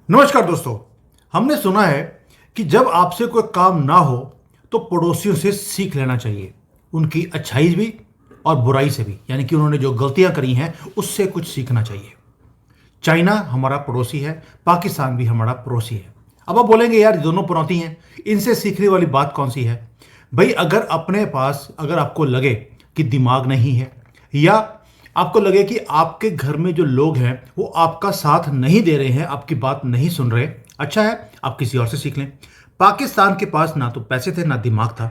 नमस्कार दोस्तों। हमने सुना है कि जब आपसे कोई काम ना हो तो पड़ोसियों से सीख लेना चाहिए, उनकी अच्छाई भी और बुराई से भी, यानी कि उन्होंने जो गलतियां करी हैं उससे कुछ सीखना चाहिए। चाइना हमारा पड़ोसी है, पाकिस्तान भी हमारा पड़ोसी है। अब आप बोलेंगे यार ये दोनों पड़ोसी हैं, इनसे सीखने वाली बात कौन सी है? भाई अगर अपने पास, अगर आपको लगे कि दिमाग नहीं है, या आपको लगे कि आपके घर में जो लोग हैं वो आपका साथ नहीं दे रहे हैं, आपकी बात नहीं सुन रहे, अच्छा है आप किसी और से सीख लें। पाकिस्तान के पास ना तो पैसे थे ना दिमाग था,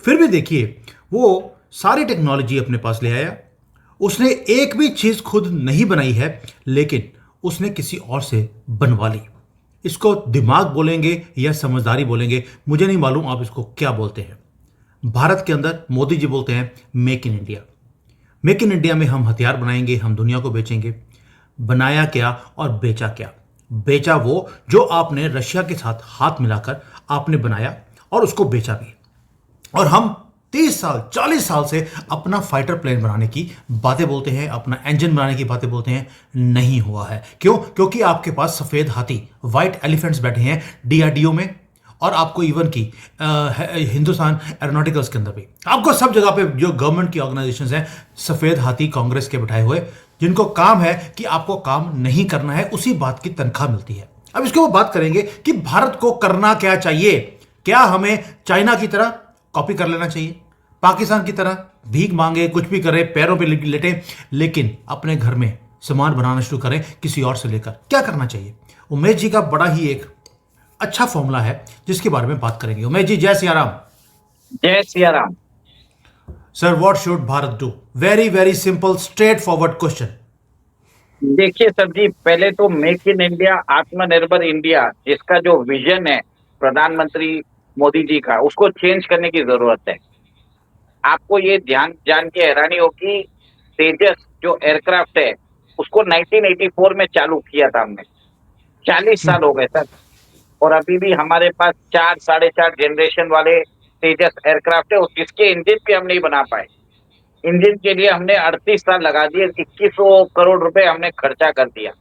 फिर भी देखिए वो सारी टेक्नोलॉजी अपने पास ले आया। उसने एक भी चीज खुद नहीं बनाई है, लेकिन उसने किसी और से बनवा ली। इसको दिमाग बोलेंगे या समझदारी बोलेंगे, मुझे नहीं मालूम आप इसको क्या बोलते हैं। भारत के अंदर मोदी जी बोलते हैं make in India. Make in India में हम हथियार बनाएंगे, हम दुनिया को बेचेंगे। बनाया क्या और बेचा क्या? बेचा वो जो आपने रशिया के साथ हाथ मिलाकर आपने बनाया और उसको बेचा भी। और हम 30 साल 40 साल से अपना फाइटर प्लेन बनाने की बातें बोलते हैं, अपना इंजन बनाने की बातें बोलते हैं, नहीं हुआ है। क्यों? क्योंकि आपके पास सफेद हाथी, व्हाइट एलिफेंट्स बैठे हैं डीआरडीओ में, और आपको इवन की हिंदुस्तान एरोनॉटिकल्स के अंदर भी, आपको सब जगह पे जो गवर्नमेंट की ऑर्गेनाइजेशंस हैं, सफेद हाथी कांग्रेस के बिठाए हुए, जिनको काम है कि आपको काम नहीं करना है, उसी बात की तनख्वाह मिलती है। अब इसके वो बात करेंगे कि भारत को करना क्या चाहिए। क्या हमें चाइना की तरह कॉपी कर लेना चाहिए, पाकिस्तान की तरह भीख मांगे, कुछ भी करें, पैरों पे लेटे, लेकिन अपने घर में सामान बनाना शुरू करें किसी और से लेकर? क्या करना चाहिए? उमेश जी का बड़ा ही एक अच्छा फॉर्मूला है जिसके बारे में बात करेंगे। उमेश जी, जय सिया राम। जय Siya Ram. Sir, what should Bharat do? Very very simple straight forward question. देखिए सर जी, पहले तो मेक इन इंडिया, आत्मनिर्भर इंडिया, जिसका जो विजन है प्रधानमंत्री मोदी जी का, उसको चेंज करने की जरूरत है। आपको ये ध्यान जान के हैरानी होगी, तेजस जो एयरक्राफ्ट है उसको 1984 में चालू किया था हमने। 40 साल हो गए सर, और अभी भी हमारे पास 4 साढ़े 4 जनरेशन वाले तेजस एयरक्राफ्ट है, जिसके इंजन भी हम नहीं बना पाए। इंजन के लिए हमने 38 साल लगा दिए, 2100 करोड़ रुपए हमने खर्चा कर दिया।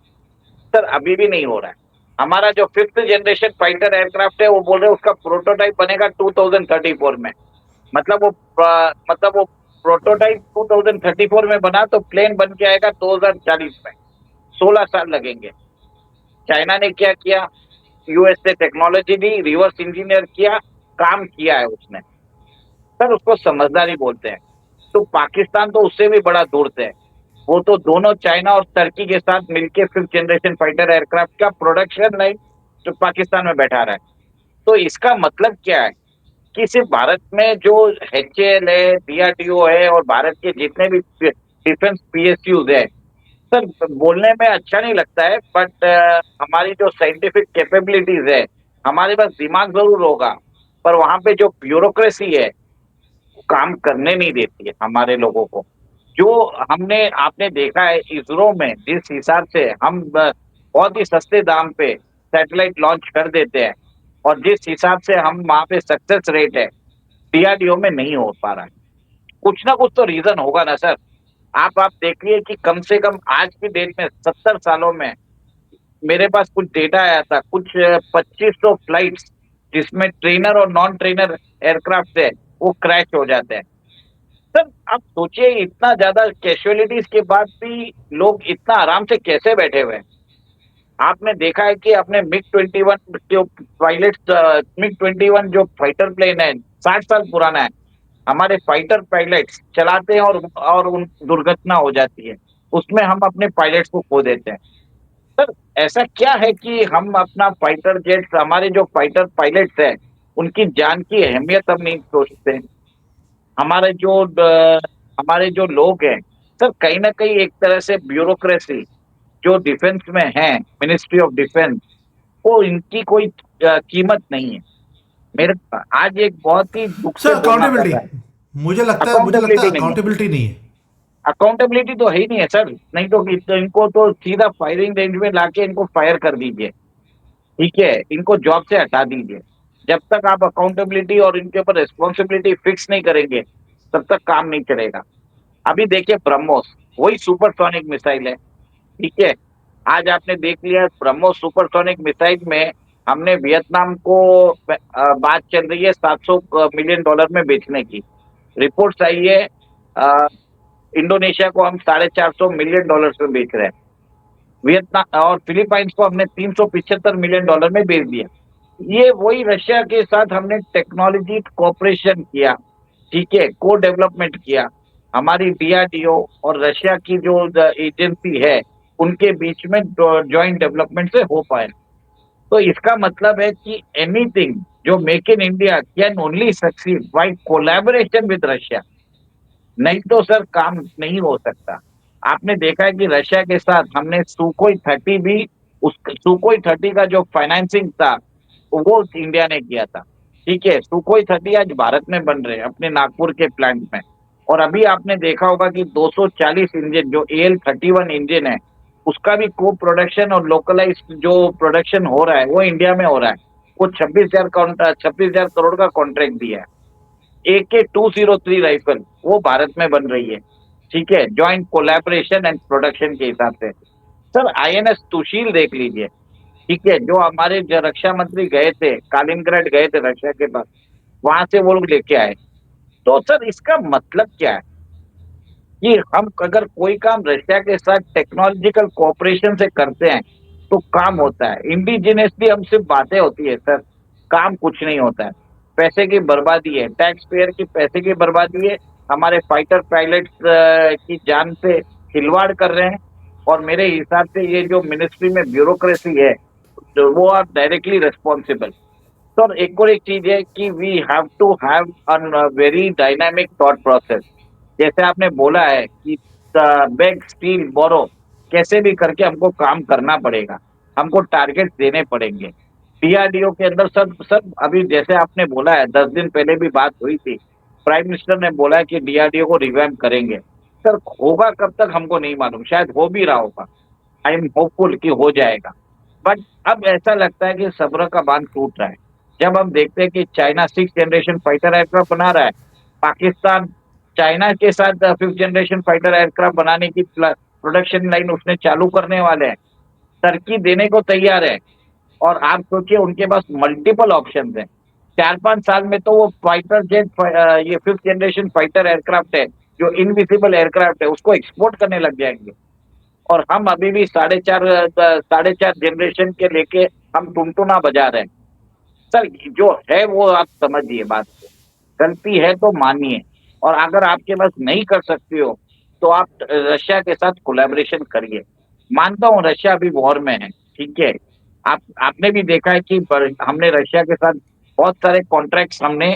सर अभी भी नहीं हो रहा है। हमारा जो 5th जनरेशन फाइटर एयरक्राफ्ट है, वो बोल रहे हैं उसका प्रोटोटाइप बनेगा 2034 में। मतलब वो मतलब वो प्रोटोटाइप 2034 में बना तो प्लेन बन के आएगा 2040 में। 16 साल लगेंगे। चाइना ने क्या किया? यूएस से टेक्नोलॉजी ली, रिवर्स इंजीनियर किया, काम किया है उसने। सर उसको समझदारी बोलते हैं। तो पाकिस्तान तो उससे भी बड़ा दूर है। वो तो दोनों चाइना और तुर्की के साथ मिलके 5th जनरेशन फाइटर एयरक्राफ्ट का प्रोडक्शन लाइन जो पाकिस्तान में बैठा रहा है। तो इसका मतलब क्या है कि सिर्फ भारत में जो एचएएल है, डीआरडीओ है, और भारत के जितने भी डिफेंस पीएसयूज है, सर बोलने में अच्छा नहीं लगता है, बट हमारी जो साइंटिफिक कैपेबिलिटीज है, हमारे पास दिमाग जरूर होगा, पर वहां पे जो ब्यूरोक्रेसी है वो काम करने नहीं देती है हमारे लोगों को। जो हमने आपने देखा है इसरो में, जिस हिसाब से हम बहुत ही सस्ते दाम पे सैटेलाइट लॉन्च कर देते हैं, और जिस हिसाब से हम वहां पे सक्सेस रेट है, डीआरडीओ में नहीं हो पा रहा है। कुछ ना कुछ तो रीजन होगा ना सर। आप देखिए कि कम से कम आज की डेट में 70 सालों में, मेरे पास कुछ डेटा आया था, कुछ 2500 फ्लाइट्स जिसमें ट्रेनर और नॉन ट्रेनर एयरक्राफ्ट है, वो क्रैश हो जाते हैं। सर आप सोचिए, इतना ज्यादा कैजुअलिटीज के बाद भी लोग इतना आराम से कैसे बैठे हुए हैं। आपने देखा है कि अपने मिग 21 जो पायलट, मिग 21 जो फाइटर प्लेन है, 60 साल पुराना है। हमारे फाइटर पायलट्स चलाते हैं और उन दुर्घटना हो जाती है, उसमें हम अपने पायलट्स को खो देते हैं। सर ऐसा क्या है कि हम अपना फाइटर जेट्स, हमारे जो फाइटर पायलट्स हैं, उनकी जान की अहमियत हम नहीं सोचते। हमारे जो हमारे जो लोग हैं, सर कहीं ना कहीं एक तरह से ब्यूरोक्रेसी जो डिफेंस में है, मिनिस्ट्री ऑफ डिफेंस, वो इनकी कोई कीमत नहीं है। मेरे आज एक बहुत ही दुख सर से बोलना पड़ अकाउंटेबिलिटी, रहा है। मुझे लगता है अकाउंटेबिलिटी नहीं है। अकाउंटेबिलिटी नहीं है। अकाउंटेबिलिटी तो है ही नहीं है सर। नहीं तो इनको तो सीधा फायरिंग रेंज में लाके इनको फायर कर दीजिए, ठीक है, इनको जॉब से हटा दीजिए। जब तक आप अकाउंटेबिलिटी और इनके ऊपर रिस्पॉन्सिबिलिटी फिक्स नहीं करेंगे, तब तक काम नहीं चलेगा। अभी देखिए ब्रह्मोस, वही सुपरसोनिक मिसाइल है, ठीक है। आज आपने देख लिया ब्रह्मोस सुपरसोनिक मिसाइल में हमने वियतनाम को बात चल रही है $700 मिलियन में बेचने की। रिपोर्ट्स आई है इंडोनेशिया को हम $450 मिलियन में बेच रहे हैं। वियतनाम और फिलीपाइंस को हमने $375 मिलियन में बेच दिया। ये वही रशिया के साथ हमने टेक्नोलॉजी कोऑपरेशन किया, ठीक है, को डेवलपमेंट किया। हमारी डीआरडीओ और रशिया की जो एजेंसी है उनके बीच में जॉइंट डेवलपमेंट से हो पाए। तो इसका मतलब है कि एनीथिंग जो make in India can only succeed by collaboration with Russia, नहीं तो सर काम नहीं हो सकता। आपने देखा है कि रशिया के साथ हमने सुकोई 30 भी, उस सुकोई 30 का जो फाइनेंसिंग था वो इंडिया ने किया था, ठीक है। सुकोई 30 आज भारत में बन रहे हैं अपने नागपुर के प्लांट में। और अभी आपने देखा होगा कि 240 इंजन जो AL-31 इंजन है उसका भी को प्रोडक्शन और लोकलाइज जो प्रोडक्शन हो रहा है वो इंडिया में हो रहा है। वो 26,000 करोड़ का कॉन्ट्रैक्ट दिया है। AK-203 राइफल वो भारत में बन रही है, ठीक है, जॉइंट कोलैबोरेशन एंड प्रोडक्शन के हिसाब से। सर INS सुशील देख लीजिए, ठीक है, जो हमारे रक्षा मंत्री गए थे कालिनग्रेड गए थे रशिया के पास, वहां से वो लोग लेके आए। तो सर इसका मतलब क्या है कि हम अगर कोई काम रशिया के साथ टेक्नोलॉजिकल कोऑपरेशन से करते हैं तो काम होता है। इंडिजिनियसली हम सिर्फ बातें होती है सर, काम कुछ नहीं होता है। पैसे की बर्बादी है, टैक्स पेयर की पैसे की बर्बादी है। हमारे फाइटर पायलट्स की जान से खिलवाड़ कर रहे हैं। और मेरे हिसाब से ये जो मिनिस्ट्री में ब्यूरोक्रेसी है तो वो आर डायरेक्टली रिस्पॉन्सिबल। तो एक और एक चीज है कि we have to have a very dynamic thought process. जैसे आपने बोला है कि बेग स्टील बोरो, कैसे भी करके हमको काम करना पड़ेगा, हमको टारगेट देने पड़ेंगे। डीआरडीओ के अंदर सब सब अभी जैसे आपने बोला है 10 दिन पहले भी बात हुई थी, प्राइम मिनिस्टर ने बोला है कि डीआरडीओ को रिवैम्प करेंगे। सर होगा कब तक हमको नहीं मालूम, शायद हो भी रहा होगा। आई एम होपफुल कि हो जाएगा। बट अब ऐसा लगता है कि सब्र का बांध टूट रहा है। जब हम देखते हैं कि China 6th generation fighter aircraft बना रहा है, पाकिस्तान चाइना के साथ 5th जनरेशन फाइटर एयरक्राफ्ट बनाने की प्रोडक्शन लाइन उसने चालू करने वाले हैं, टर्की देने को तैयार है। और आप सोचिए उनके पास मल्टीपल ऑप्शन है। 4-5 साल में तो वो फाइटर जेट ये 5th जनरेशन फाइटर एयरक्राफ्ट है जो इनविजिबल एयरक्राफ्ट है उसको एक्सपोर्ट करने लग जाएंगे। और हम अभी भी 4.5 जनरेशन के लेके हम टुनटुना बजा रहे हैं। सर जो है वो आप समझिए बात को, गलती है तो मानिए। और अगर आपके पास नहीं कर सकते हो तो आप रशिया के साथ कोलैबोरेशन करिए। मानता हूँ रशिया अभी वॉर में है, ठीक है। आपने भी देखा है कि हमने रशिया के साथ बहुत सारे कॉन्ट्रैक्ट्स हमने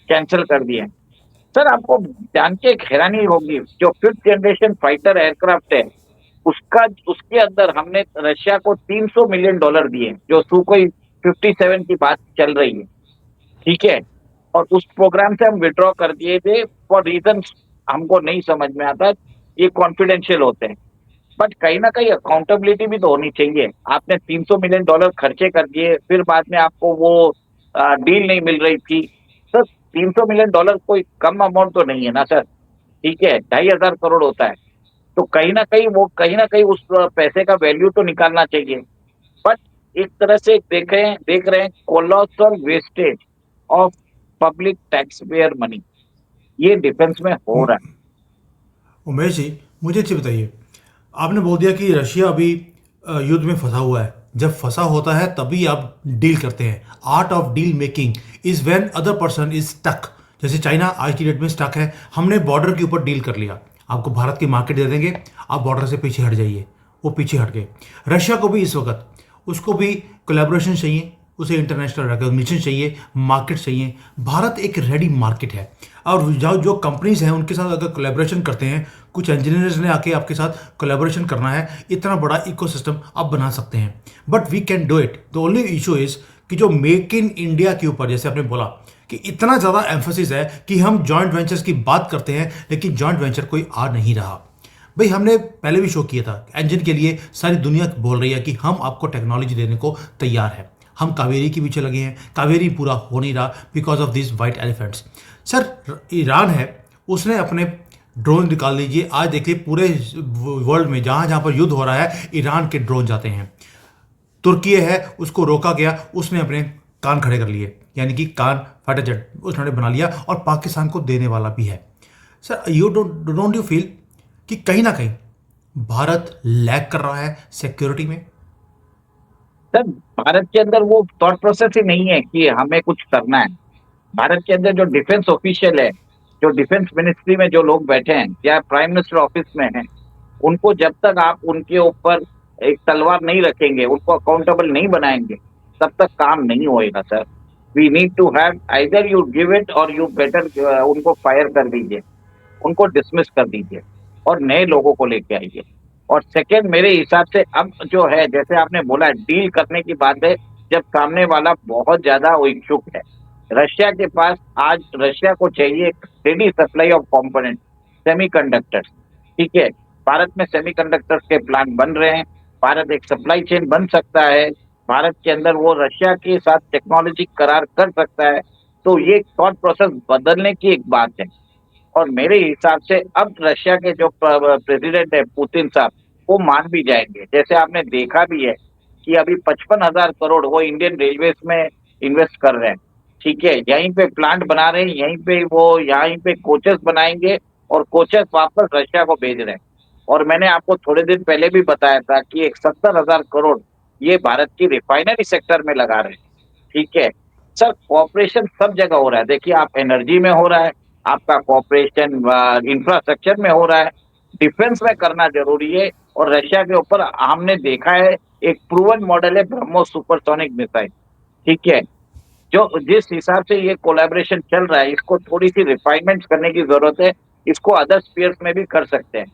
कैंसिल कर दिए हैं। सर आपको जान के एक हैरानी होगी, जो 5th जनरेशन फाइटर एयरक्राफ्ट है उसका उसके अंदर हमने रशिया को $300 मिलियन दिए, जो सुकोई 57 की बात चल रही है, ठीक है। और उस प्रोग्राम से हम विड्रॉ कर दिए थे फॉर रीजन हमको नहीं समझ में आता, ये कॉन्फिडेंशियल होते हैं। बट कहीं ना कहीं अकाउंटेबिलिटी भी तो होनी चाहिए। आपने $300 मिलियन खर्चे कर दिए, फिर बाद में आपको वो डील नहीं मिल रही थी। सर $300 मिलियन कोई कम अमाउंट तो नहीं है ना सर, ठीक है, 2,500 करोड़ होता है। तो कहीं ना कहीं उस पैसे का वैल्यू तो निकालना चाहिए। बट एक तरह से देख रहे हैं colossal wastage of public tax payer money, ये डिफेंस में हो रहा है। उमेश जी, मुझे अच्छी बताइए। आपने बोल दिया कि रशिया अभी युद्ध में फंसा हुआ है। जब फंसा होता है तभी आप डील करते हैं। Art of deal making is when other person is stuck. जैसे चाइना आज की डेट में स्टक है, हमने बॉर्डर के ऊपर डील कर लिया, आपको भारत की मार्केट दे देंगे, आप बॉर्डर से पीछे हट जाइए। वो पीछे हट गए। रशिया को भी इस वक्त उसको भी कोलैबोरेशन चाहिए, उसे इंटरनेशनल रिकॉग्निशन चाहिए, मार्केट चाहिए। भारत एक रेडी मार्केट है। और जो जो कंपनीज हैं उनके साथ अगर कोलैबोरेशन करते हैं, कुछ इंजीनियर्स ने आके आपके साथ कोलैबोरेशन करना है, इतना बड़ा इकोसिस्टम आप बना सकते हैं। But we can do it. The only issue is कि जो मेक इन इंडिया के ऊपर, जैसे आपने बोला कि इतना ज़्यादा एम्फोसिस है कि हम जॉइंट वेंचर्स की बात करते हैं लेकिन जॉइंट वेंचर कोई आ नहीं रहा। भाई हमने पहले भी शो किया था, इंजन के लिए सारी दुनिया बोल रही है कि हम आपको टेक्नोलॉजी देने को तैयार है। हम कावेरी के पीछे लगे हैं, कावेरी पूरा हो नहीं रहा because of this white elephants. Sir Iran है, उसने अपने ड्रोन निकाल लीजिए, आज देखिए पूरे वर्ल्ड में जहाँ जहाँ पर युद्ध हो रहा है ईरान के ड्रोन जाते हैं। तुर्की है, उसको रोका गया, उसने अपने कान खड़े कर लिए, यानी कि कान फटे चट उसने बना लिया, और पाकिस्तान को देने वाला भी है। Sir you don't you feel कि कहीं ना कहीं भारत लैग कर रहा है सिक्योरिटी में? सर, भारत के अंदर वो थॉट प्रोसेस ही नहीं है कि हमें कुछ करना है। भारत के अंदर जो डिफेंस ऑफिशियल है, जो डिफेंस मिनिस्ट्री में जो लोग बैठे हैं या प्राइम मिनिस्टर ऑफिस में हैं, उनको जब तक आप उनके ऊपर एक तलवार नहीं रखेंगे, उनको अकाउंटेबल नहीं बनाएंगे, तब तक काम नहीं होएगा sir. We need to have either you give it or you better उनको फायर कर दीजिए, उनको डिसमिस कर दीजिए और नए लोगों को लेके आइए। और सेकेंड, मेरे हिसाब से अब जो है, जैसे आपने बोला डील करने की बात है, जब सामने वाला बहुत ज्यादा इच्छुक है। रशिया के पास आज, रशिया को चाहिए steady supply of component, semiconductors. ठीक है, भारत में सेमीकंडक्टर्स के प्लांट बन रहे हैं, भारत एक सप्लाई चेन बन सकता है, भारत के अंदर वो रशिया के साथ टेक्नोलॉजी करार कर सकता है। तो ये थॉट प्रोसेस बदलने की एक बात है। और मेरे हिसाब से अब रशिया के जो प्रेसिडेंट है पुतिन साहब, वो मान भी जाएंगे। जैसे आपने देखा भी है कि अभी 55,000 करोड़ वो इंडियन रेलवेज में इन्वेस्ट कर रहे हैं। ठीक है, यहीं पे प्लांट बना रहे हैं, यहीं पे वो यहीं पे कोचेस बनाएंगे और कोचेस वापस रशिया को भेज रहे हैं। और मैंने आपको थोड़े दिन पहले भी बताया था कि एक 70,000 करोड़ ये भारत की रिफाइनरी सेक्टर में लगा रहे हैं। ठीक है सर, कॉपरेशन सब जगह हो रहा है। देखिए, आप एनर्जी में हो रहा है, आपका कॉपरेशन इंफ्रास्ट्रक्चर में हो रहा है, डिफेंस में करना जरूरी है। और रशिया के ऊपर हमने देखा है एक प्रूवन मॉडल है ब्रह्मोस सुपरसोनिक मिसाइल। ठीक है, जो जिस हिसाब से ये कोलैबोरेशन चल रहा है, इसको थोड़ी सी रिफाइनमेंट करने की जरूरत है। इसको अदर स्पीयर्स में भी कर सकते हैं।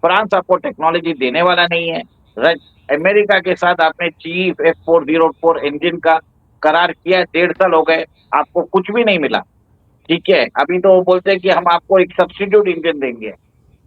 फ्रांस आपको टेक्नोलॉजी देने वाला नहीं है। अमेरिका के साथ आपने चीफ F404 इंजन का करार किया है, 1.5 साल हो गए, आपको कुछ भी नहीं मिला। ठीक है, अभी तो वो बोलते हैं कि हम आपको एक सब्स्टिट्यूट इंजन देंगे।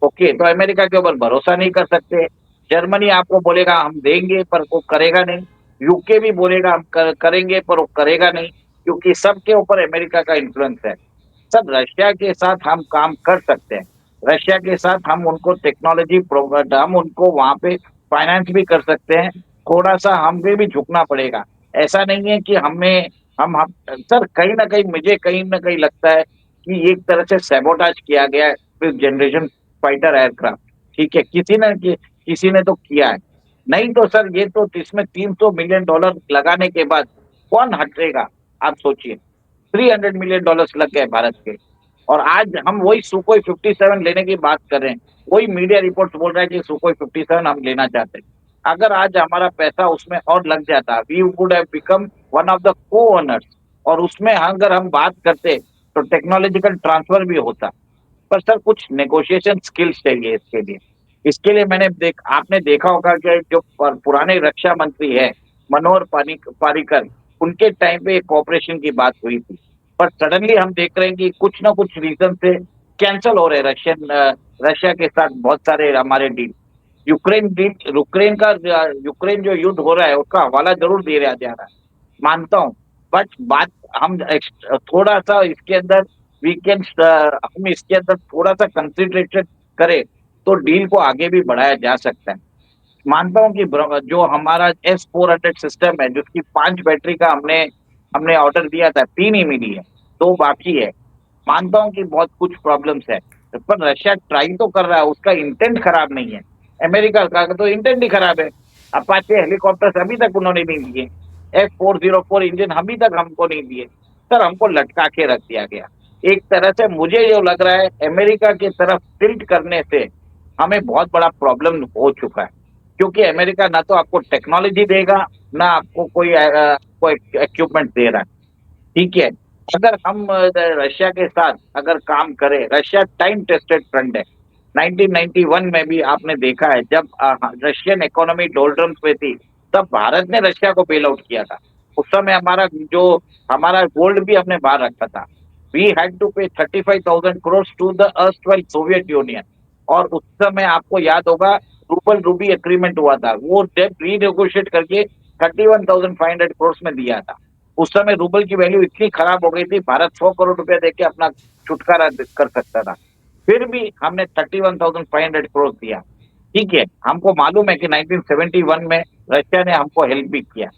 ओके, तो अमेरिका के ऊपर भरोसा नहीं कर सकते। जर्मनी आपको बोलेगा हम देंगे, पर वो करेगा नहीं। यूके भी बोलेगा हम करेंगे, पर वो करेगा नहीं, क्योंकि सबके ऊपर अमेरिका का इन्फ्लुएंस है। सर, रशिया के साथ हम काम कर सकते हैं। रशिया के साथ हम उनको टेक्नोलॉजी प्रोवाइड, हम उनको वहां पे फाइनेंस भी कर सकते हैं। थोड़ा सा हमें भी झुकना पड़ेगा। ऐसा नहीं है कि हमें हम सर, कहीं ना कहीं मुझे कहीं ना कहीं लगता है कि एक तरह से सैबोटाज किया गया है फिफ्थ जनरेशन फाइटर एयरक्राफ्ट। ठीक है, किसी ने तो किया है। नहीं तो सर, ये तो इसमें $300 मिलियन लगाने के बाद कौन हटेगा? आप सोचिए, $300 मिलियन लग गए भारत के। और आज हम वही सुकोई 57 लेने की बात कर रहे हैं। वही मीडिया रिपोर्ट्स बोल रहा है कि सुकोई 57 हम लेना चाहते हैं। अगर आज हमारा पैसा उसमें और लग जाता, we would have become one of the co owners. और उसमें अगर हम बात करते तो टेक्नोलॉजिकल ट्रांसफर भी होता। पर सर, कुछ नेगोशिएशन स्किल्स चाहिए इसके लिए। इसके लिए आपने देखा होगा कि जो पुराने रक्षा मंत्री है मनोहर पारिकर, उनके टाइम पे कॉपरेशन की बात हुई थी। पर सडनली हम देख रहे हैं कि कुछ ना कुछ रीजन से कैंसिल हो रहे रशिया के साथ बहुत सारे हमारे डील। यूक्रेन जो युद्ध हो रहा है उसका हवाला जरूर दे रहा जा रहा है, मानता हूँ। बट बात हम थोड़ा सा इसके अंदर हम इसके अंदर थोड़ा सा कंसिडरेशन करें तो डील को आगे भी बढ़ाया जा सकता है। मानता हूँ कि जो हमारा S-400 सिस्टम है, जिसकी 5 बैटरी का हमने हमने ऑर्डर दिया था, 3 ही मिली है, 2 बाकी है। मानता हूँ कि बहुत कुछ प्रॉब्लम्स है, पर रशिया ट्राई तो कर रहा है, उसका इंटेंट खराब नहीं है। अमेरिका का तो इंटेंट ही खराब है। अपाचे हेलीकॉप्टर्स अभी तक उन्होंने नहीं दिए, F404 इंजन अभी तक हमको नहीं दिए। सर, हमको लटका के रख दिया गया। एक तरह से मुझे जो लग रहा है, अमेरिका की तरफ टिल्ट करने से हमें बहुत बड़ा प्रॉब्लम हो चुका है। क्योंकि अमेरिका ना तो आपको टेक्नोलॉजी देगा, ना आपको कोई इक्विपमेंट दे रहा है। ठीक है, अगर हम रशिया के साथ अगर काम करें, रशिया टाइम टेस्टेड फ्रेंड है। 1991 में भी आपने देखा है, जब रशियन इकोनॉमी डोल्ड्रम्स में थी, तब भारत ने रशिया को बेल आउट किया था। उस समय हमारा गोल्ड भी हमने बाहर रखा था। We had to pay 35,000 crore to the erstwhile Soviet Union. और उस समय आपको याद होगा, रूबल रूबी एग्रीमेंट हुआ था, वो डेट रीनेगोशिएट करके 31,500 करोड़ में दिया था। उस समय रूबल की वैल्यू इतनी खराब हो गई थी, भारत 100 करोड़ रुपया देके अपना छुटकारा कर सकता था। फिर भी हमने 31,500 करोड़ दिया। ठीक है, हमको मालूम है कि 1971 में रशिया ने हमको हेल्प भी किया।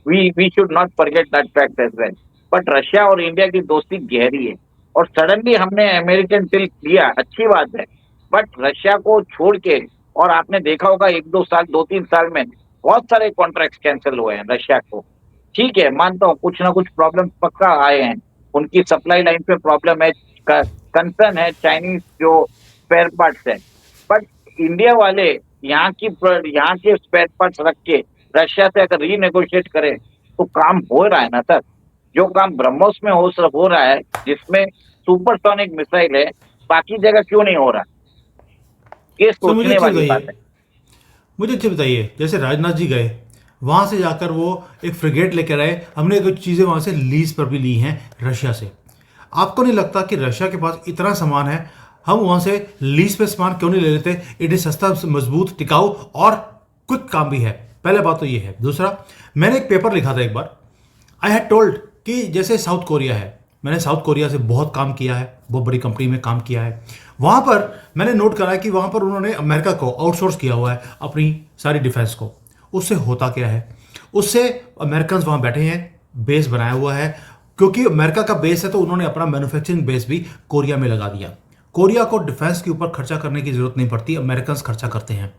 We should not forget that fact as well. But Russia और इंडिया की दोस्ती गहरी है, और सडनली हमने अमेरिकन डील लिया, अच्छी बात है। बट रशिया को छोड़ के, और आपने देखा होगा 1-2 साल, 2-3 साल में बहुत सारे कॉन्ट्रैक्ट कैंसिल हुए हैं रशिया को। ठीक है, मानता हूँ कुछ ना कुछ प्रॉब्लम पक्का आए हैं, उनकी सप्लाई लाइन पे प्रॉब्लम है, कंसर्न है चाइनीज जो स्पेयर पार्ट्स है। बट इंडिया वाले यहाँ के स्पेयर पार्ट्स रख के रशिया से अगर रीनेगोशिएट करें तो काम हो रहा है ना सर। जो काम ब्रह्मोस में हो रहा है, जिसमें सुपरसोनिक मिसाइल है, बाकी जगह क्यों नहीं हो रहा? ये सर मुझे सोचने एक चीज़ वाली बात बताइए, है। मुझे एक चीज़ बताइए, जैसे राजनाथ जी गए, वहाँ से जाकर वो एक फ्रिगेट लेकर आए, हमने कुछ चीज़ें वहाँ से लीज पर भी ली हैं रशिया से। आपको नहीं लगता कि रशिया के पास इतना सामान है, हम वहाँ से लीज पे सामान क्यों नहीं ले लेते? इट इज सस्ता, मजबूत, टिकाऊ और क्विक काम भी है। पहले बात तो ये है। दूसरा, मैंने एक पेपर लिखा था एक बार, आई हैड टोल्ड कि जैसे साउथ कोरिया है, मैंने साउथ कोरिया से बहुत काम किया है, बहुत बड़ी कंपनी में काम किया है। वहाँ पर मैंने नोट करा है कि वहाँ पर उन्होंने अमेरिका को आउटसोर्स किया हुआ है अपनी सारी डिफेंस को। उससे होता क्या है? उससे अमेरिकन वहाँ बैठे हैं, बेस बनाया हुआ है, क्योंकि अमेरिका का बेस है तो उन्होंने अपना मैन्युफैक्चरिंग बेस भी कोरिया में लगा दिया। कोरिया को डिफेंस के ऊपर खर्चा करने की जरूरत नहीं पड़ती, अमेरिकन खर्चा करते हैं।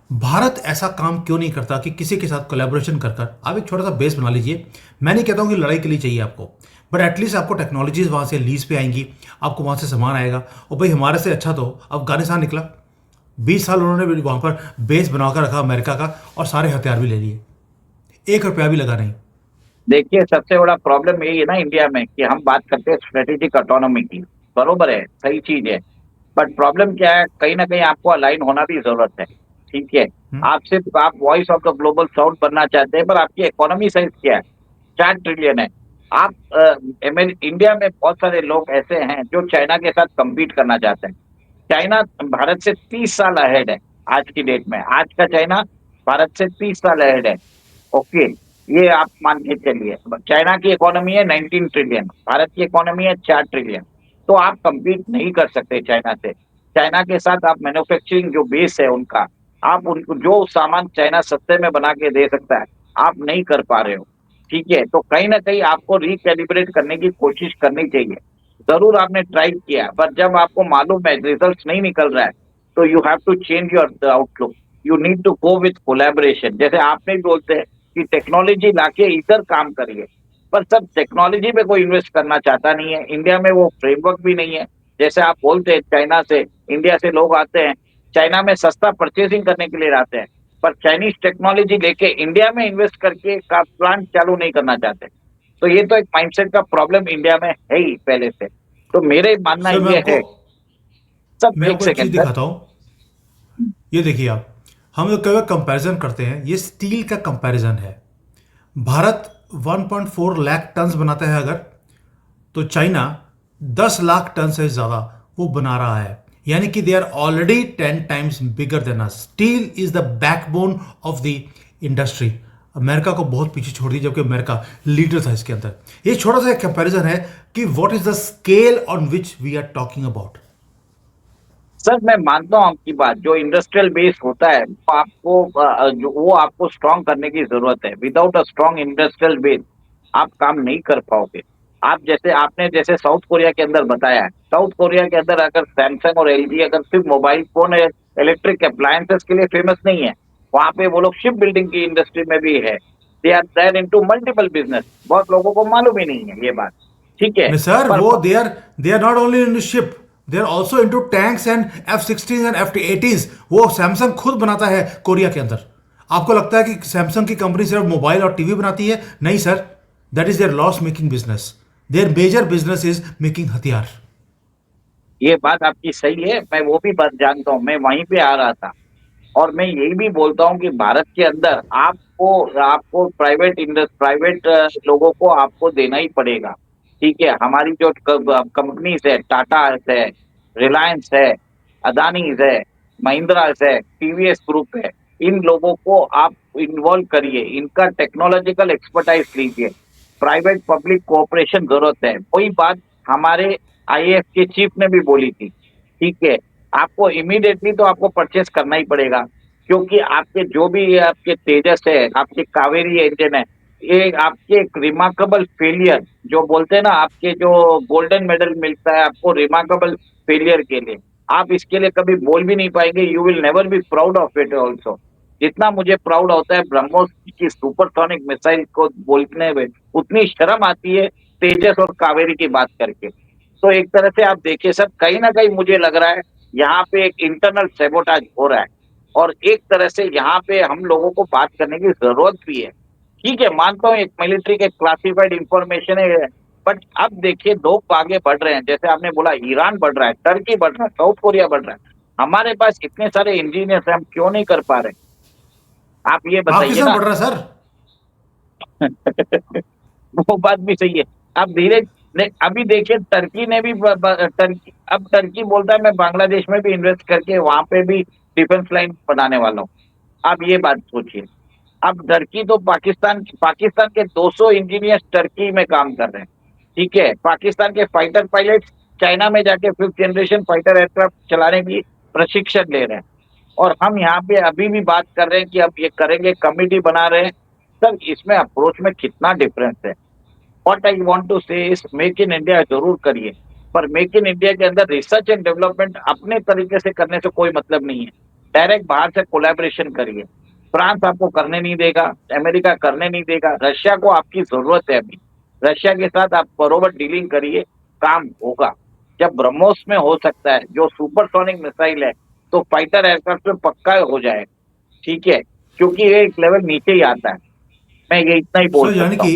भारत ऐसा काम क्यों नहीं करता कि किसी के साथ कोलैबोरेशन कर कर आप एक छोटा सा बेस बना लीजिए? मैं नहीं कहता हूँ कि लड़ाई के लिए चाहिए आपको, बट एटलीस्ट आपको टेक्नोलॉजीज वहाँ से लीज पे आएंगी, आपको वहाँ से सामान आएगा। और भाई हमारे से अच्छा तो अफगानिस्तान निकला, 20 साल उन्होंने भी वहाँ पर बेस बनाकर रखा अमेरिका का, और सारे हथियार भी ले लिए, 1 रुपया भी लगा नहीं। देखिए, सबसे बड़ा प्रॉब्लम यही है ना इंडिया में, कि हम बात करते हैं स्ट्रेटेजिक ऑटोनॉमी की। बरोबर है, सही चीज है। बट प्रॉब्लम क्या है, कहीं ना कहीं आपको अलाइन होना भी जरूरत है। ठीक है, हम्म। आप voice of the global south बनना चाहते हैं, पर आपकी इकोनॉमी साइज क्या है? 4 ट्रिलियन है। आप इंडिया में बहुत सारे लोग ऐसे हैं जो चाइना के साथ compete करना चाहते हैं। चाइना भारत से 30 साल अहेड है। आज की डेट में आज का चाइना भारत से 30 साल अहेड है। ओके, ये आप मान के चलिए। चाइना की इकोनॉमी है 19 ट्रिलियन, भारत की इकोनॉमी है 4 ट्रिलियन। तो आप compete नहीं कर सकते चाइना से। चाइना के साथ आप मैन्युफैक्चरिंग जो बेस है उनका, आप उनको जो सामान चाइना सस्ते में बना के दे सकता है, आप नहीं कर पा रहे हो। ठीक है, तो कहीं ना कहीं आपको रिकैलिब्रेट करने की कोशिश करनी चाहिए। जरूर आपने ट्राई किया, पर जब आपको मालूम है रिजल्ट नहीं निकल रहा है, तो you have to change your outlook. You need to go with collaboration. जैसे आपने भी बोलते हैं कि टेक्नोलॉजी लाके इधर काम करिए, पर सब टेक्नोलॉजी में कोई इन्वेस्ट करना चाहता नहीं है। इंडिया में वो फ्रेमवर्क भी नहीं है। जैसे आप बोलते हैं चाइना से, इंडिया से लोग आते हैं, चाइना में सस्ता परचेसिंग करने के लिए आते हैं, पर चाइनीज टेक्नोलॉजी लेके इंडिया में इन्वेस्ट करके का प्लांट चालू नहीं करना चाहते। तो ये तो एक माइंडसेट का प्रॉब्लम इंडिया में है ही पहले से। तो मेरे मानना सर ये है। सब मैं एक आपको एक चीज़ सेकेंड सर। दिखाता हूँ। ये देखिए आप, हम लोग कई बार कंपैरिजन करते हैं, ये स्टील का कंपैरिजन है। भारत 1.4 लाख टन्स बनाता है अगर, तो चाइना 10 लाख टन से ज़्यादा वो बना रहा है। यानी कि they are already 10 times bigger than us. Steel is the backbone of the industry. America को बहुत पीछे छोड़ दी, जबकि अमेरिका लीडर था इसके अंदर। ये छोटा सा एक कंपैरिजन है कि what is the scale on which we are talking about. Sir मैं मानता हूँ आपकी बात। जो इंडस्ट्रियल बेस होता है वो आपको स्ट्रांग करने की जरूरत है। Without a strong industrial base आप काम नहीं कर पाओगे। जैसे साउथ कोरिया के अंदर बताया है, साउथ कोरिया के अंदर अगर सैमसंग और एलजी अगर सिर्फ मोबाइल फोन या इलेक्ट्रिक अप्लायंसेस के लिए फेमस नहीं है, वहां पे वो लोग शिप बिल्डिंग की इंडस्ट्री में भी है। They are there into multiple business. बहुत लोगों को मालूम ही नहीं है ये बात। ठीक है, नहीं सर, पर वो they are not only in ship, they are also into tanks and F-16 and F-80s। वो सैमसंग खुद बनाता है कोरिया के अंदर। आपको लगता है कि सैमसंग की कंपनी सिर्फ मोबाइल और टीवी बनाती है? नहीं sir, that is their loss making business. Their major business is making हथियार। ये बात आपकी सही है, मैं वो भी बात जानता हूँ, मैं वहीं पे आ रहा था। और मैं यही भी बोलता हूँ कि भारत के अंदर आपको आपको प्राइवेट लोगों को आपको देना ही पड़ेगा। ठीक है, हमारी जो कंपनीज है, टाटा है, रिलायंस है, अदानीज है, महिंद्रास है, टीवीएस ग्रुप है, इन लोगों को आप इन्वॉल्व करिए, इनका टेक्नोलॉजिकल एक्सपर्टाइज लीजिए। प्राइवेट पब्लिक कोऑपरेशन जरूरत है। वही बात हमारे आईएएफ के चीफ ने भी बोली थी ठीक है। आपको इमीडिएटली तो आपको परचेस करना ही पड़ेगा, क्योंकि आपके जो भी आपके तेजस है, आपके कावेरी इंजन है, ये आपके एक रिमार्केबल फेलियर जो बोलते हैं ना, आपके जो गोल्डन मेडल मिलता है आपको रिमार्केबल फेलियर के लिए, आप इसके लिए कभी बोल भी नहीं पाएंगे। You will never be proud of it also. जितना मुझे प्राउड होता है ब्रह्मोस की सुपरसोनिक मिसाइल को बोलने में, उतनी शर्म आती है तेजस और कावेरी की बात करके। तो एक तरह से आप देखिए सर, कहीं ना कहीं मुझे लग रहा है यहाँ पे एक इंटरनल सेबोटाज हो रहा है, और एक तरह से यहाँ पे हम लोगों को बात करने की जरूरत भी है। ठीक है, मानता हूँ एक मिलिट्री के क्लासिफाइड इंफॉर्मेशन है, बट अब देखिए लोग आगे बढ़ रहे हैं, जैसे आपने बोला ईरान बढ़ रहा है, टर्की बढ़ रहा है, साउथ कोरिया बढ़ रहा है। हमारे पास इतने सारे इंजीनियर्स हैं, हम क्यों नहीं कर पा रहे? आप ये बताइए पाकिस्तान ना। बढ़ रहा है सर। वो बात भी सही है। अब अभी देखिए टर्की ने भी टर्की, अब टर्की बोलता है मैं बांग्लादेश में भी इन्वेस्ट करके वहां पे भी डिफेंस लाइन बनाने वाला हूँ। आप ये बात सोचिए। अब टर्की तो पाकिस्तान के 200 इंजीनियर्स टर्की में काम कर रहे हैं। ठीक है, पाकिस्तान के फाइटर पायलट्स चाइना में जाके 5th जनरेशन फाइटर एयरक्राफ्ट चलाने की प्रशिक्षण ले रहे हैं। और हम यहाँ पे अभी भी बात कर रहे हैं कि अब ये करेंगे, कमिटी बना रहे हैं। सर इसमें अप्रोच में कितना डिफरेंस है। व्हाट आई वांट टू से इज मेक इन इंडिया जरूर करिए, पर मेक इन इंडिया के अंदर रिसर्च एंड डेवलपमेंट अपने तरीके से करने से कोई मतलब नहीं है। डायरेक्ट बाहर से कोलैबोरेशन करिए। फ्रांस आपको करने नहीं देगा, अमेरिका करने नहीं देगा, रशिया को आपकी जरूरत है अभी। रशिया के साथ आप बरोबर डीलिंग करिए, काम होगा। जब ब्रह्मोस में हो सकता है जो सुपरसोनिक मिसाइल है, तो फाइटर एयरक्राफ्ट में पक्का हो जाए। ठीक है, क्योंकि ये एक लेवल नीचे ही आता है। मैं ये इतना ही बोल सर सकता हूँ।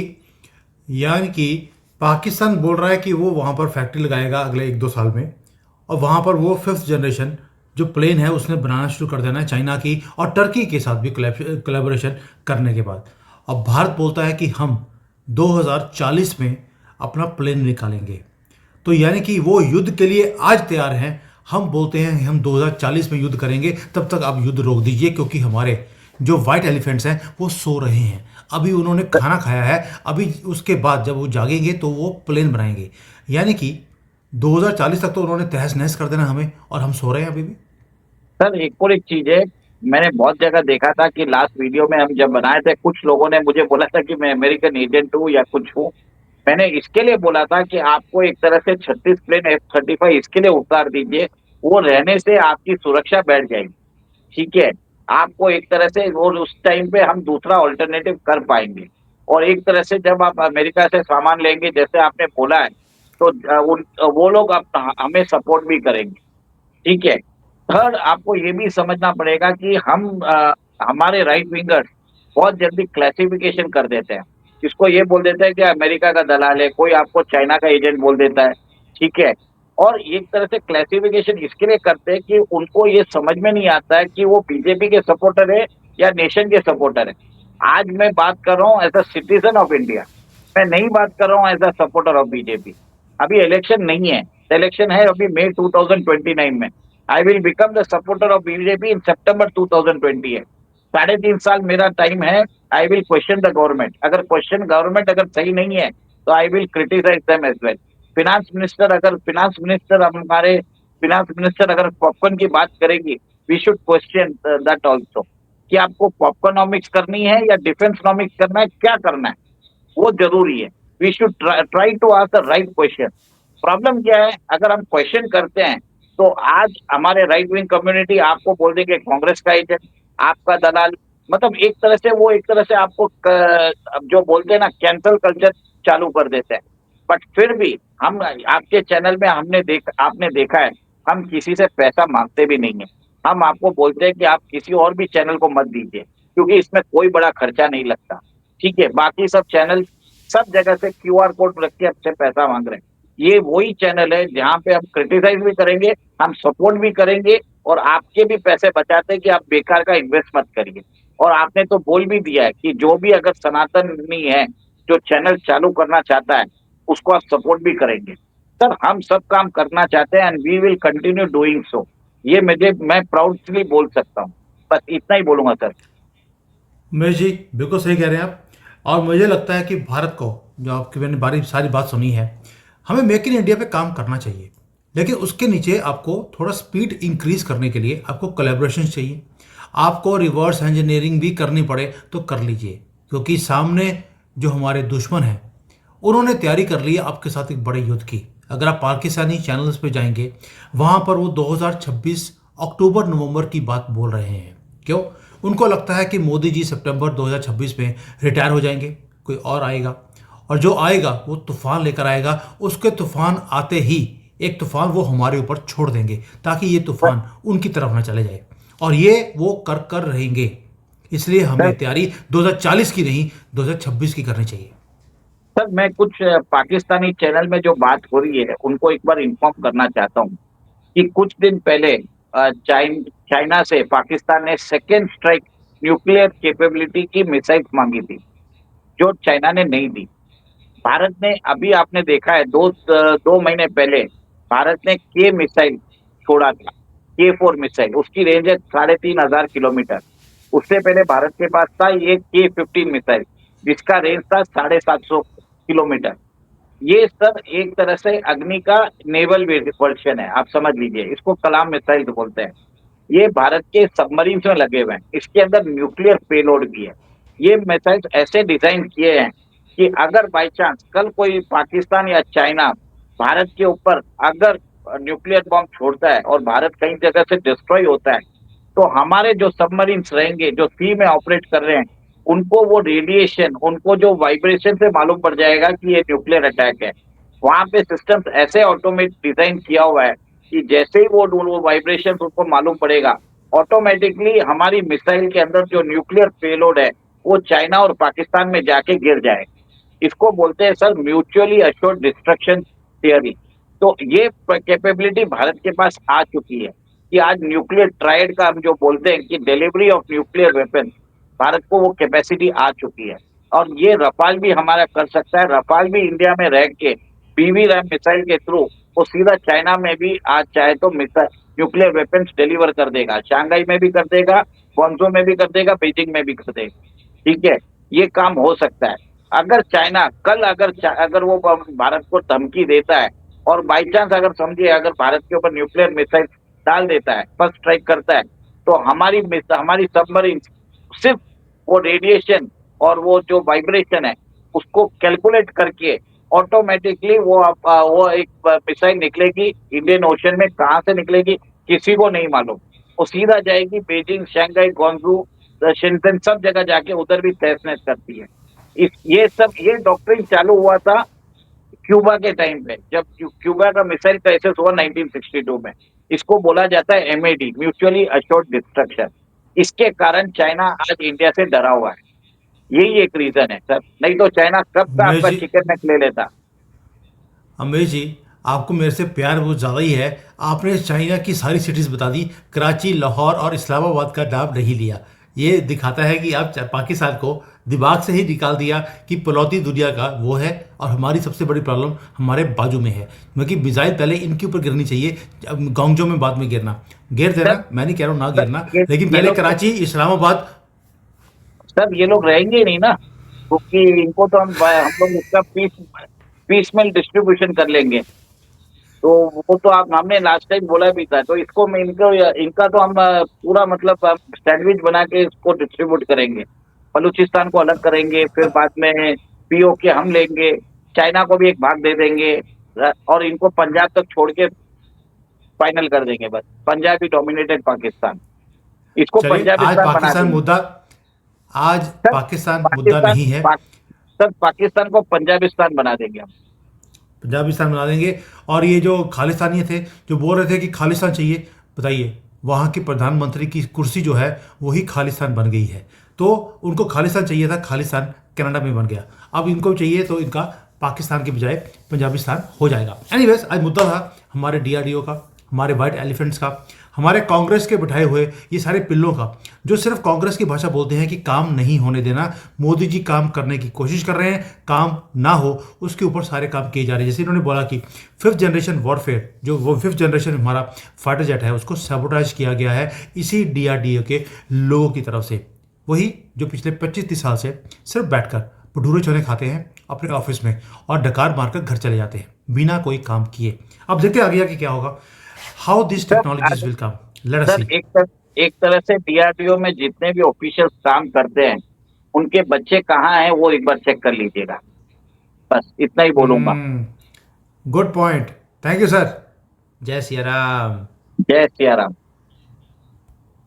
यानी कि पाकिस्तान बोल रहा है कि वो वहाँ पर फैक्ट्री लगाएगा अगले 1-2 साल में, और वहाँ पर वो 5th जनरेशन जो प्लेन है उसने बनाना शुरू कर देना है चाइना की और टर्की के साथ भी कोलैबोरेशन करने के बाद। अब भारत बोलता है कि हम 2040 में अपना प्लेन निकालेंगे। तो यानी कि वो युद्ध के लिए आज तैयार हैं। हम बोलते हैं कि हम 2040 में युद्ध करेंगे, तब तक आप युद्ध रोक दीजिए, क्योंकि हमारे जो वाइट एलिफेंट्स हैं वो सो रहे हैं। अभी उन्होंने खाना खाया है, अभी उसके बाद जब वो जागेंगे तो वो प्लेन बनाएंगे। यानी कि 2040 तक तो उन्होंने तहस नहस कर देना हमें, और हम सो रहे हैं अभी भी। सर एक और एक चीज है, मैंने बहुत जगह देखा था कि लास्ट वीडियो में हम जब बनाए थे, कुछ लोगों ने मुझे बोला था कि मैं अमेरिकन एजेंट हूँ या कुछ हूँ। मैंने इसके लिए बोला था कि आपको एक तरह से 36 प्लेन F-35 इसके लिए उतार दीजिए, वो रहने से आपकी सुरक्षा बैठ जाएगी। ठीक है, आपको एक तरह से, और उस टाइम पे हम दूसरा ऑल्टरनेटिव कर पाएंगे। और एक तरह से जब आप अमेरिका से सामान लेंगे, जैसे आपने बोला है, तो वो लोग आप हमें सपोर्ट भी करेंगे। ठीक है। थर्ड, आपको ये भी समझना पड़ेगा कि हमारे राइट विंगर्स बहुत जल्दी क्लासिफिकेशन कर देते हैं। इसको ये बोल देते हैं कि अमेरिका का दलाल है, कोई आपको चाइना का एजेंट बोल देता है। ठीक है। और एक तरह से क्लासिफिकेशन इसके लिए करते हैं कि उनको ये समझ में नहीं आता है कि वो बीजेपी के सपोर्टर है या नेशन के सपोर्टर है। आज मैं बात कर रहा हूँ as a citizen of India, मैं नहीं बात कर रहा हूँ as a supporter of BJP. अभी इलेक्शन नहीं है, इलेक्शन है अभी मई 2029 में। I will become the supporter of BJP in सितंबर 2020 है। 3.5 साल मेरा टाइम है। I will question the government, अगर क्वेश्चन गवर्नमेंट अगर सही नहीं है तो I will criticise them as well. Finance minister अगर पॉपकॉर्न की बात करेगी, we should question that also, कि आपको पॉपकॉर्नॉमिक्स करनी है या डिफेंसनॉमिक्स करना है, क्या करना है, वो जरूरी है। We should try to ask the right question. Problem क्या है, अगर हम क्वेश्चन करते हैं तो आज हमारे राइट विंग कम्युनिटी आपको बोल देंगे कांग्रेस का एजेंट, आपका दलाल। मतलब एक तरह से वो, एक तरह से आपको जो बोलते हैं ना, कैंसल कल्चर चालू कर देते हैं। बट फिर भी हम आपके चैनल में आपने देखा है, हम किसी से पैसा मांगते भी नहीं है। हम आपको बोलते हैं कि आप किसी और भी चैनल को मत दीजिए, क्योंकि इसमें कोई बड़ा खर्चा नहीं लगता। ठीक है, बाकी सब चैनल सब जगह से क्यूआर कोड रख के आपसे पैसा मांग रहे हैं। ये वही चैनल है जहां पे हम क्रिटिसाइज भी करेंगे, हम सपोर्ट भी करेंगे, और आपके भी पैसे बचाते हैं कि आप बेकार का इन्वेस्ट मत करिए। और आपने तो बोल भी दिया है कि जो भी अगर सनातनी है जो चैनल चालू करना चाहता है, उसको आप सपोर्ट भी करेंगे। सर हम सब काम करना चाहते हैं, and we will continue doing so. ये मैं प्राउडली बोल सकता हूँ। बस इतना ही बोलूंगा सर। महेश जी बिल्कुल सही कह रहे हैं आप। और मुझे लगता है कि भारत को, जो आपकी मैंने बारी सारी बात सुनी है, हमें मेक इन इंडिया पे काम करना चाहिए। लेकिन उसके नीचे आपको थोड़ा स्पीड इंक्रीज करने के लिए आपको कोलैबोरेशन चाहिए। आपको रिवर्स इंजीनियरिंग भी करनी पड़े तो कर लीजिए, क्योंकि सामने जो हमारे दुश्मन हैं उन्होंने तैयारी कर ली है आपके साथ एक बड़े युद्ध की। अगर आप पाकिस्तानी चैनल्स पे जाएंगे, वहां पर वो 2026 अक्टूबर नवंबर की बात बोल रहे हैं। क्यों? उनको लगता है कि मोदी जी सितंबर 2026 में रिटायर हो जाएंगे, कोई और आएगा, और जो आएगा वो तूफान लेकर आएगा। उसके तूफान आते ही एक तूफान वो हमारे ऊपर छोड़ देंगे, ताकि ये तूफान उनकी तरफ ना चले जाए, और ये वो कर कर रहेंगे। इसलिए हमें सर तैयारी 2040 की नहीं, 2026 की करनी चाहिए। सर मैं कुछ पाकिस्तानी चैनल में जो बात हो रही है उनको एक बार इन्फॉर्म करना चाहता हूँ कि कुछ दिन पहले चाइना से पाकिस्तान ने सेकेंड स्ट्राइक न्यूक्लियर कैपेबिलिटी की मिसाइल मांगी थी, जो चाइना ने नहीं दी। भारत ने अभी आपने देखा है 2 महीने पहले भारत ने के मिसाइल छोड़ा था, K4 मिसाइल, उसकी रेंज है 3,500 किलोमीटर। उससे पहले भारत के पास था ये K15 मिसाइल, जिसका रेंज था 750 किलोमीटर। ये सर एक तरह से अग्नि का नेवल वर्जन है, आप समझ लीजिए, इसको कलाम मिसाइल बोलते हैं। ये भारत के सबमरीन में लगे हुए हैं, इसके अंदर न्यूक्लियर पेलोड भी है। ये मिसाइल ऐसे डिजाइन किए हैं कि अगर बाय चांस कल कोई पाकिस्तान या चाइना भारत के ऊपर अगर न्यूक्लियर बॉम्ब छोड़ता है और भारत कई जगह से डिस्ट्रॉय होता है, तो हमारे जो सबमरीन्स रहेंगे जो सी में ऑपरेट कर रहे हैं, उनको वो रेडिएशन, उनको जो वाइब्रेशन से मालूम पड़ जाएगा कि ये न्यूक्लियर अटैक है। वहां पे सिस्टम्स ऐसे ऑटोमेट डिजाइन किया हुआ है कि जैसे ही वो वाइब्रेशन उनको मालूम पड़ेगा, ऑटोमेटिकली हमारी मिसाइल के अंदर जो न्यूक्लियर पेलोड है वो चाइना और पाकिस्तान में जाके गिर जाए। इसको बोलते हैं sir mutually assured destruction theory. तो ये कैपेबिलिटी भारत के पास आ चुकी है कि आज न्यूक्लियर ट्रायड का हम जो बोलते हैं कि delivery of nuclear weapon, Bharat को वो कैपेसिटी आ चुकी है। और ये रफाल भी हमारा कर सकता है। रफाल भी इंडिया में रह के बीवी रैम मिसाइल के थ्रू वो सीधा चाइना में भी आज चाहे तो मिसाइल न्यूक्लियर वेपन्स डिलीवर कर देगा, शंघाई में भी कर देगा, ग्वांग्झो में भी कर देगा, बीजिंग में भी कर देगा। ठीक है, ये काम हो सकता है। अगर चाइना कल अगर वो भारत को धमकी देता है और बाई चांस अगर समझिए अगर भारत के ऊपर न्यूक्लियर मिसाइल डाल देता है, फर्स्ट स्ट्राइक करता है, तो हमारी सबमरीन सिर्फ वो रेडिएशन और वो जो वाइब्रेशन है उसको कैलकुलेट करके ऑटोमेटिकली वो एक मिसाइल निकलेगी इंडियन ओशन में। कहाँ से निकलेगी किसी को नहीं मालूम, वो सीधा जाएगी बीजिंग, शंघाई, ग्वांग्झू, शेंजन, सब जगह जाके उधर भी तहस नहस करती है। ये डॉक्ट्रिन चालू हुआ था क्यूबा के टाइम पे, जब क्यूबा का मिसाइल क्राइसिस हुआ 1962 में। इसको बोला जाता है एमएडी, म्यूचुअली अश्योर्ड डिस्ट्रक्शन। इसके कारण चाइना आज इंडिया से डरा हुआ है। यही एक रीजन है सर, नहीं तो चाइना कब का उमेश आपका जी, चिकन नेक ले लेता। अमेश जी, आपको मेरे से प्यार बहुत ज़्यादा ही है। आपने चाइना की सारी सिटीज़ बता दी, कराची, लाहौर और इस्लामाबाद का नाम नहीं लिया। ये दिखाता है कि आप पाकिस्तान को दिमाग से ही निकाल दिया कि पनौती दुनिया का वो है, और हमारी सबसे बड़ी प्रॉब्लम हमारे बाजू में है। क्योंकि मिसाइल पहले इनके ऊपर गिरनी चाहिए, गोंगजो में बाद में गिरना। गिर देना, सर मैं नहीं कह रहा हूँ ना सर गिरना, ये लेकिन ये पहले लोग कराची, इस्लामाबाद। सर ये लोग रहेंगे ही नहीं ना, क्योंकि इनको तो हम लोग इसका पीस में डिस्ट्रीब्यूशन कर लेंगे। तो वो तो आप हमने लास्ट टाइम बोला भी था, तो इसको मैं इनको इनका तो हम पूरा मतलब सैंडविच बना के इसको डिस्ट्रीब्यूट करेंगे। बलूचिस्तान को अलग करेंगे, फिर बाद में पीओके हम लेंगे, चाइना को भी एक भाग दे देंगे, और इनको पंजाब तक छोड़ के फाइनल कर देंगे। बस पंजाब ही डोमिनेटेड पाकिस्तान, इसको चलिए, आज पंजाबिस्तान बना पाकिस्तान देंगे। मुद्दा, आज सर पाकिस्तान मुद्दा पाकिस्तान नहीं है। पा, सर पाकिस्तान को पंजाबिस्तान बना देंगे हम। पंजाबिस्तान बना देंगे। और ये जो खालिस्तानी थे जो बोल रहे थे कि खालिस्तान चाहिए, बताइए, वहाँ के प्रधानमंत्री की कुर्सी जो है वही खालिस्तान बन गई है। तो उनको खालिस्तान चाहिए था, खालिस्तान कनाडा में बन गया। अब इनको चाहिए तो इनका पाकिस्तान के बजाय पंजाबिस्तान हो जाएगा। एनीवेज, आज मुद्दा था हमारे डीआरडीओ का, हमारे वाइट एलिफेंट्स का, हमारे कांग्रेस के बिठाए हुए ये सारे पिल्लों का, जो सिर्फ कांग्रेस की भाषा बोलते हैं कि काम नहीं होने देना। मोदी जी काम करने की कोशिश कर रहे हैं, काम ना हो उसके ऊपर सारे काम किए जा रहे हैं। जैसे इन्होंने बोला कि 5th जनरेशन वॉरफेयर, जो वो 5th जनरेशन हमारा फाइटर जेट है, उसको सैबोटाइज किया गया है इसी डीआरडीओ के लोगों की तरफ से। वही जो पिछले 25-30 साल से सिर्फ बैठकर भटूरे छोले खाते हैं अपने ऑफिस में और डकार मारकर घर चले जाते हैं। बिना कोई काम किए। अब देखते हैं आगे आगे क्या होगा, how this sir technologies will come, let us sir see. एक तरह से डीआरडीओ में जितने भी ऑफिशियल्स काम करते हैं उनके बच्चे कहाँ हैं वो एक बार चेक कर लीजिएगा। बस इतना ही बोलूंगा। Good point, thank you sir. जय सिया राम। जय सिया राम।